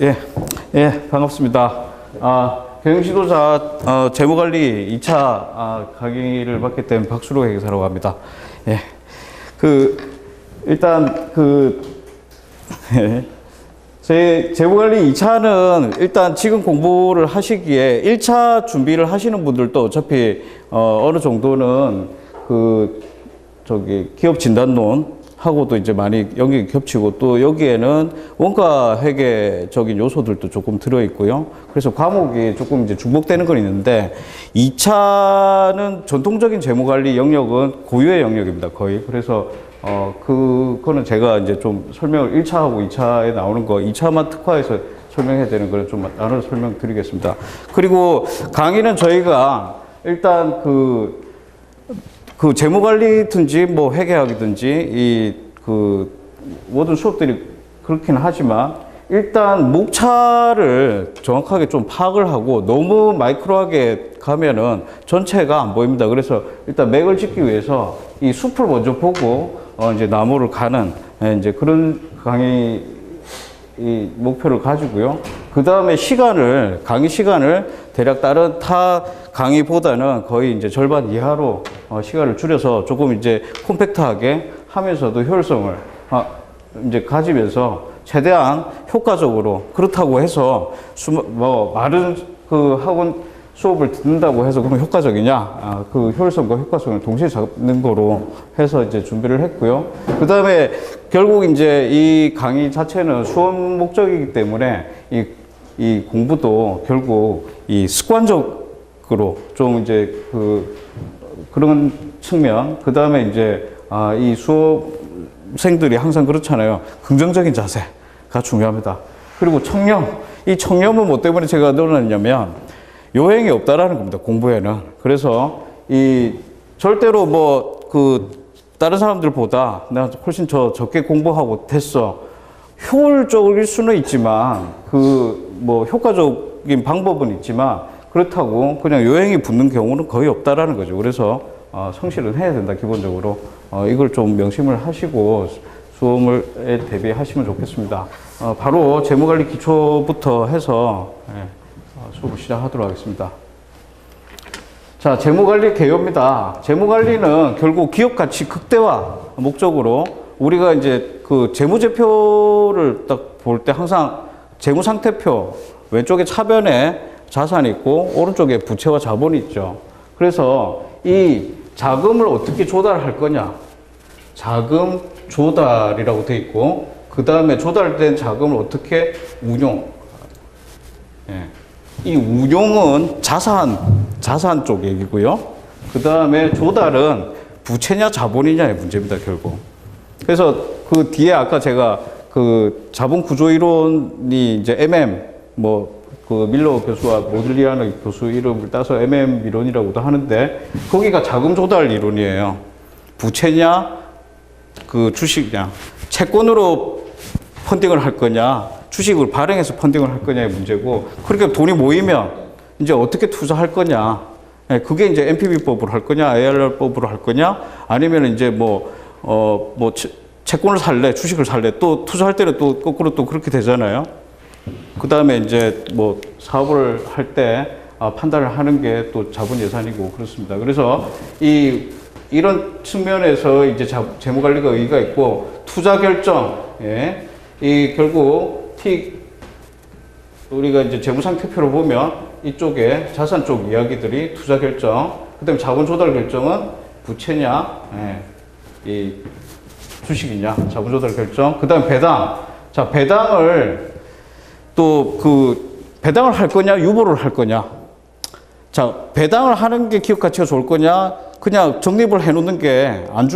예, 예, 반갑습니다. 경영지도자 재무관리 2차 강의를 맡게 된 박수로 회계사라고 합니다. 예, 일단 제 재무관리 2차는 일단 지금 공부를 하시기에 1차 준비를 하시는 분들도 어차피 어느 정도는 기업 진단론 하고도 이제 많이 영역이 겹치고, 또 여기에는 원가 회계적인 요소들도 조금 들어있고요. 그래서 과목이 조금 이제 중복되는 건 있는데, 2차는 전통적인 재무관리 영역은 고유의 영역입니다, 거의. 그래서 그거는 제가 이제 좀 설명을 1차하고 2차에 나오는 거 2차만 특화해서 설명해야 되는 거를 좀 나눠서 설명드리겠습니다. 그리고 강의는 저희가 일단 재무관리든지 뭐 회계학이든지 모든 수업들이 그렇긴 하지만, 일단 목차를 정확하게 좀 파악을 하고, 너무 마이크로하게 가면은 전체가 안 보입니다. 그래서 일단 맥을 짚기 위해서 이 숲을 먼저 보고 이제 나무를 가는 이제 그런 강의 이 목표를 가지고요. 그 다음에 강의 시간을 대략 다른 타 강의보다는 거의 이제 절반 이하로 시간을 줄여서 조금 이제 콤팩트하게 하면서도 효율성을 이제 가지면서 최대한 효과적으로, 그렇다고 해서 많은 학원 수업을 듣는다고 해서 그럼 효과적이냐? 효율성과 효과성을 동시에 잡는 거로 해서 이제 준비를 했고요. 그 다음에 결국 이제 이 강의 자체는 수업 목적이기 때문에 이 공부도 결국 이 습관적으로 좀 이제 그런 측면, 그 다음에 이제 이 수업생들이 항상 그렇잖아요. 긍정적인 자세가 중요합니다. 그리고 이 청렴은 뭐 때문에 제가 넣어놨냐면, 요행이 없다라는 겁니다, 공부에는. 그래서 절대로 다른 사람들보다 내가 훨씬 적게 공부하고 됐어, 효율적일 수는 있지만, 효과적인 방법은 있지만, 그렇다고 그냥 요행이 붙는 경우는 거의 없다라는 거죠. 그래서 성실은 해야 된다, 기본적으로. 이걸 좀 명심을 하시고 수업에 대비하시면 좋겠습니다. 바로 재무관리 기초부터 해서 수업을 시작하도록 하겠습니다. 자, 재무관리 개요입니다. 재무관리는 결국 기업 가치 극대화 목적으로, 우리가 이제 재무제표를 딱 볼 때 항상 재무상태표 왼쪽에 차변에 자산이 있고 오른쪽에 부채와 자본이 있죠. 그래서 이 자금을 어떻게 조달할 거냐, 자금 조달이라고 돼 있고, 그 다음에 조달된 자금을 어떻게 운용, 이 운용은 자산 쪽 얘기고요. 그 다음에 조달은 부채냐 자본이냐의 문제입니다, 결국. 그래서 그 뒤에 아까 제가 자본 구조 이론이 이제 밀러 교수와 모딜리아노 교수 이름을 따서 MM 이론이라고도 하는데, 거기가 자금 조달 이론이에요. 부채냐, 주식이냐, 채권으로 펀딩을 할 거냐, 주식을 발행해서 펀딩을 할 거냐의 문제고, 그러니까 돈이 모이면 이제 어떻게 투자할 거냐, 그게 이제 NPV법으로 할 거냐, ARR법으로 할 거냐, 아니면 이제 채권을 살래, 주식을 살래, 또 투자할 때는 또 거꾸로 또 그렇게 되잖아요. 그 다음에 이제 사업을 할 때 판단을 하는 게 또 자본 예산이고 그렇습니다. 그래서 이런 측면에서 이제 재무관리가 의의가 있고, 투자 결정, 결국 우리가 이제 재무상태표로 보면 이쪽에 자산 쪽 이야기들이 투자 결정, 그 다음에 자본 조달 결정은 부채냐, 주식이냐, 자본 조달 결정, 그 다음에 배당. 자, 배당을 배당을 할 거냐, 유보를 할 거냐. 자, 배당을 하는 게 기업 가치가 좋을 거냐, 그냥 적립을 해 놓는 게 안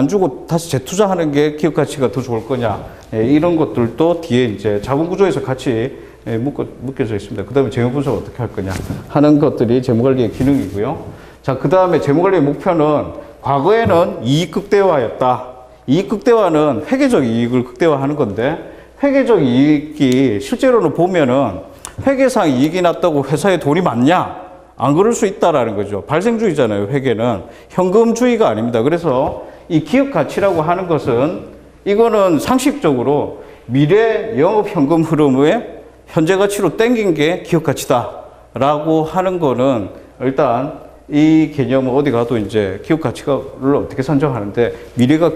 주고 다시 재투자하는 게 기업 가치가 더 좋을 거냐. 이런 것들도 뒤에 이제 자본 구조에서 같이 묶여져 있습니다. 그 다음에 재무 분석 어떻게 할 거냐 하는 것들이 재무관리의 기능이고요. 자, 그 다음에 재무관리의 목표는, 과거에는 이익 극대화였다. 이익 극대화는 회계적 이익을 극대화하는 건데, 회계적 이익이 실제로는 보면은 회계상 이익이 났다고 회사에 돈이 많냐? 안 그럴 수 있다라는 거죠. 발생주의잖아요, 회계는. 현금주의가 아닙니다. 그래서 이 기업 가치라고 하는 것은, 이거는 상식적으로 미래 영업 현금 흐름의 현재 가치로 땡긴 게 기업 가치다라고 하는 거는 일단 이 개념은 어디 가도 이제 기업 가치를 어떻게 산정하는데 미래가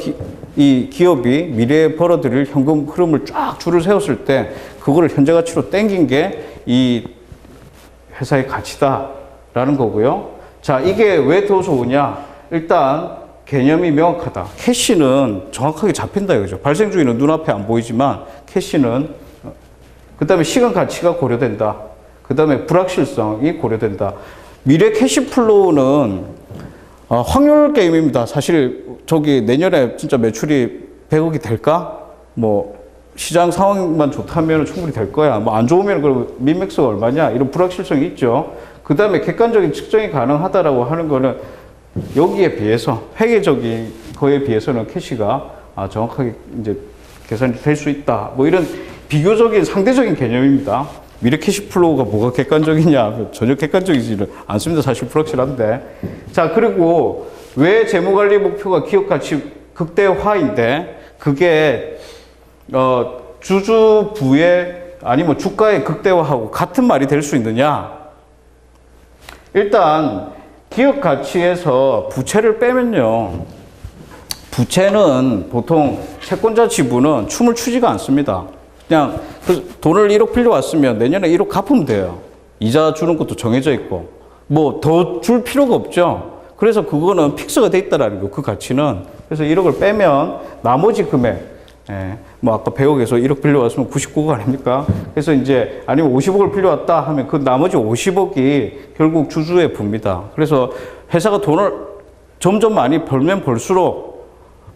이 기업이 미래에 벌어들일 현금 흐름을 쫙 줄을 세웠을 때 그거를 현재 가치로 땡긴 게 이 회사의 가치다라는 거고요. 자, 이게 왜 더 좋으냐? 일단 개념이 명확하다. 캐시는 정확하게 잡힌다 이거죠. 발생 주기는 눈앞에 안 보이지만 캐시는 그 다음에 시간 가치가 고려된다. 그 다음에 불확실성이 고려된다. 미래 캐시 플로우는 확률 게임입니다. 사실 저기 내년에 진짜 매출이 100억이 될까? 뭐 시장 상황만 좋다면 충분히 될 거야. 뭐 안 좋으면 그럼 민맥스가 얼마냐? 이런 불확실성이 있죠. 그 다음에 객관적인 측정이 가능하다라고 하는 거는 여기에 비해서 회계적인 거에 비해서는 캐시가 정확하게 이제 계산이 될 수 있다. 뭐 이런 비교적인 상대적인 개념입니다. 미래 캐시 플로우가 뭐가 객관적이냐? 전혀 객관적이지는 않습니다. 사실 불확실한데. 자, 그리고 왜 재무관리 목표가 기업 가치 극대화인데 그게 주주부의 아니면 주가의 극대화하고 같은 말이 될 수 있느냐? 일단 기업 가치에서 부채를 빼면요. 부채는 보통 채권자 지분은 춤을 추지가 않습니다. 그냥 그 돈을 1억 빌려왔으면 내년에 1억 갚으면 돼요. 이자 주는 것도 정해져 있고 뭐 더 줄 필요가 없죠. 그래서 그거는 픽스가 돼 있다라는 거, 그 가치는. 그래서 1억을 빼면 나머지 금액, 뭐 아까 100억에서 1억 빌려왔으면 99억 아닙니까? 그래서 이제 아니면 50억을 빌려왔다 하면 그 나머지 50억이 결국 주주에 붑니다. 그래서 회사가 돈을 점점 많이 벌면 벌수록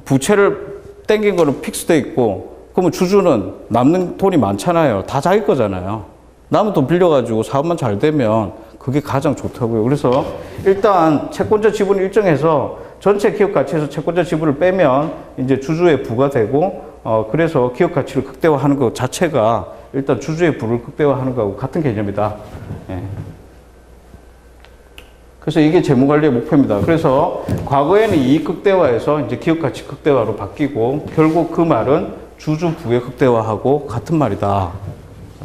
부채를 땡긴 거는 픽스돼 있고 그러면 주주는 남는 돈이 많잖아요. 다 자기 거잖아요. 남은 돈 빌려가지고 사업만 잘 되면 그게 가장 좋다고요. 그래서 일단 채권자 지분을 일정해서 전체 기업 가치에서 채권자 지분을 빼면 이제 주주의 부가 되고 그래서 기업 가치를 극대화하는 것 자체가 일단 주주의 부를 극대화하는 거하고 같은 개념이다. 예. 그래서 이게 재무관리의 목표입니다. 그래서 과거에는 이익 극대화에서 이제 기업 가치 극대화로 바뀌고 결국 그 말은 주주 부의 극대화하고 같은 말이다.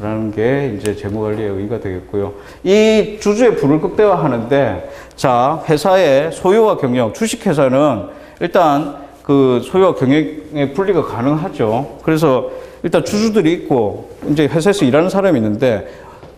라는 게 이제 재무관리의 의의가 되겠고요. 이 주주의 부를 극대화하는데 자, 회사의 소유와 경영, 주식회사는 일단 그 소유와 경영의 분리가 가능하죠. 그래서 일단 주주들이 있고 이제 회사에서 일하는 사람이 있는데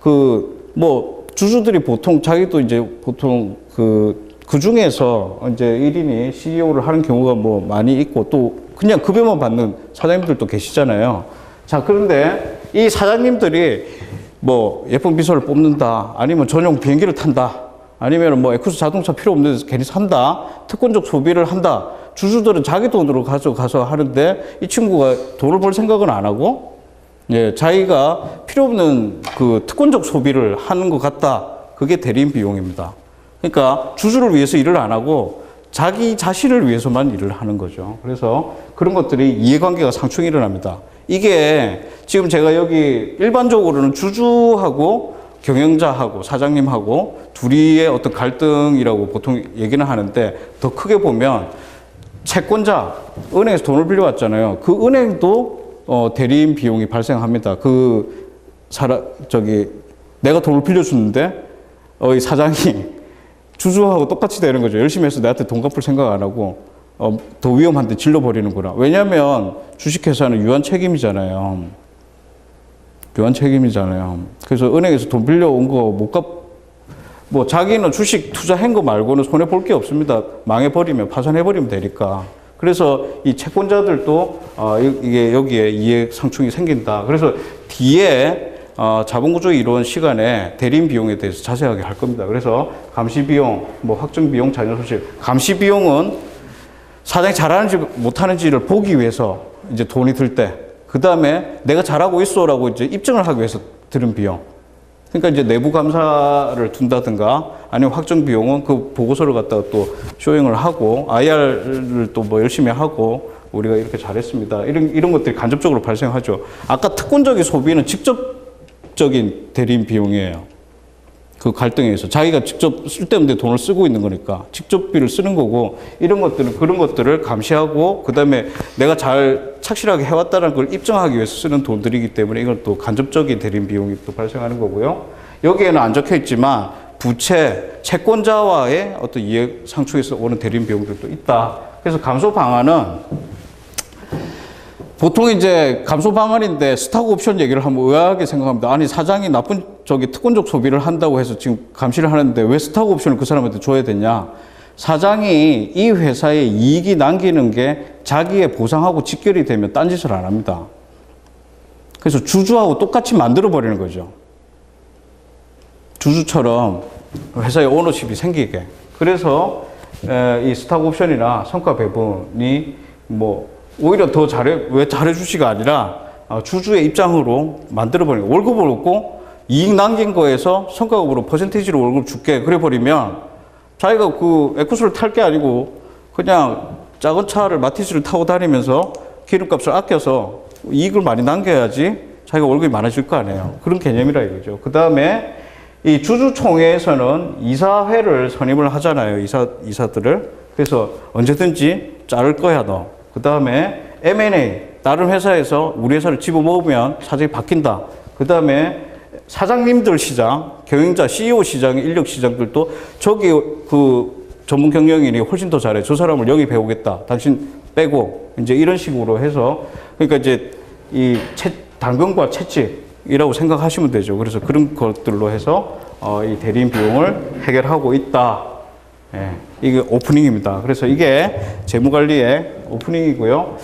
그 뭐 주주들이 보통 자기도 이제 보통 그 중에서 이제 1인이 CEO를 하는 경우가 뭐 많이 있고 또 그냥 급여만 받는 사장님들도 계시잖아요. 자, 그런데 이 사장님들이 뭐 예쁜 비서를 뽑는다, 아니면 전용 비행기를 탄다, 아니면 뭐 에쿠스 자동차 필요 없는 데서 괜히 산다, 특권적 소비를 한다. 주주들은 자기 돈으로 가져가서 하는데 이 친구가 돈을 벌 생각은 안 하고, 예, 자기가 필요 없는 그 특권적 소비를 하는 것 같다. 그게 대리인 비용입니다. 그러니까 주주를 위해서 일을 안 하고 자기 자신을 위해서만 일을 하는 거죠. 그래서 그런 것들이 이해관계가 상충이 일어납니다. 이게 지금 제가 여기 일반적으로는 주주하고 경영자하고 사장님하고 둘이의 어떤 갈등이라고 보통 얘기는 하는데 더 크게 보면 채권자, 은행에서 돈을 빌려왔잖아요. 그 은행도 대리인 비용이 발생합니다. 내가 돈을 빌려주는데 이 사장이 주주하고 똑같이 되는 거죠. 열심히 해서 나한테 돈 갚을 생각 안 하고 더 위험한데 질러버리는구나. 왜냐하면 주식회사는 유한 책임이잖아요. 유한 책임이잖아요. 그래서 은행에서 돈 빌려온 거 못 뭐 자기는 주식 투자한 거 말고는 손해 볼 게 없습니다. 망해버리면 파산해버리면 되니까. 그래서 이 채권자들도 이게 여기에 이해 상충이 생긴다. 그래서 뒤에 자본구조 이론 시간에 대리인 비용에 대해서 자세하게 할 겁니다. 그래서 감시비용, 뭐 확정비용, 자녀손실. 감시비용은 사장이 잘하는지 못하는지를 보기 위해서 이제 돈이 들 때, 그 다음에 내가 잘하고 있어라고 이제 입증을 하기 위해서 드는 비용. 그러니까 이제 내부 감사를 둔다든가 아니면 확정 비용은 그 보고서를 갖다가 또 쇼잉을 하고 IR을 또 뭐 열심히 하고 우리가 이렇게 잘했습니다. 이런 것들이 간접적으로 발생하죠. 아까 특권적인 소비는 직접적인 대리인 비용이에요. 그 갈등에 의해서 자기가 직접 쓸데없는 데 돈을 쓰고 있는 거니까 직접비를 쓰는 거고 이런 것들은 그런 것들을 감시하고 그 다음에 내가 잘 착실하게 해왔다는 걸 입증하기 위해서 쓰는 돈들이기 때문에 이건 또 간접적인 대리인 비용이 또 발생하는 거고요. 여기에는 안 적혀 있지만 부채, 채권자와의 어떤 이해 상충에서 오는 대리인 비용들도 있다. 그래서 감소 방안은 보통 이제 감소 방안인데 스탁 옵션 얘기를 하면 의아하게 생각합니다. 아니 사장이 나쁜 특권적 소비를 한다고 해서 지금 감시를 하는데 왜 스탁 옵션을 그 사람한테 줘야 되냐? 사장이 이 회사에 이익이 남기는 게 자기의 보상하고 직결이 되면 딴짓을 안 합니다. 그래서 주주하고 똑같이 만들어 버리는 거죠. 주주처럼 회사의 오너십이 생기게. 그래서 이 스탁 옵션이나 성과 배분이 뭐 오히려 더 왜 잘해주시가 아니라 주주의 입장으로 만들어버리는 거예요. 월급을 얻고 이익 남긴 거에서 성과급으로 퍼센테이지로 월급 줄게. 그래 버리면 자기가 그 에쿠스를 탈 게 아니고 그냥 작은 차를 마티즈를 타고 다니면서 기름값을 아껴서 이익을 많이 남겨야지 자기가 월급이 많아질 거 아니에요. 그런 개념이라 이거죠. 그 다음에 이 주주총회에서는 이사회를 선임을 하잖아요. 이사들을. 그래서 언제든지 자를 거야, 너. 그 다음에 M&A, 다른 회사에서 우리 회사를 집어먹으면 사장이 바뀐다. 그 다음에 사장님들 시장, 경영자, CEO 시장, 인력 시장들도 저기 그 전문 경영인이 훨씬 더 잘해. 저 사람을 영입해오겠다. 당신 빼고. 이제 이런 식으로 해서. 그러니까 이제 이 당근과 채찍이라고 생각하시면 되죠. 그래서 그런 것들로 해서 이 대리인 비용을 해결하고 있다. 예, 이게 오프닝입니다. 그래서 이게 재무관리의 오프닝이고요.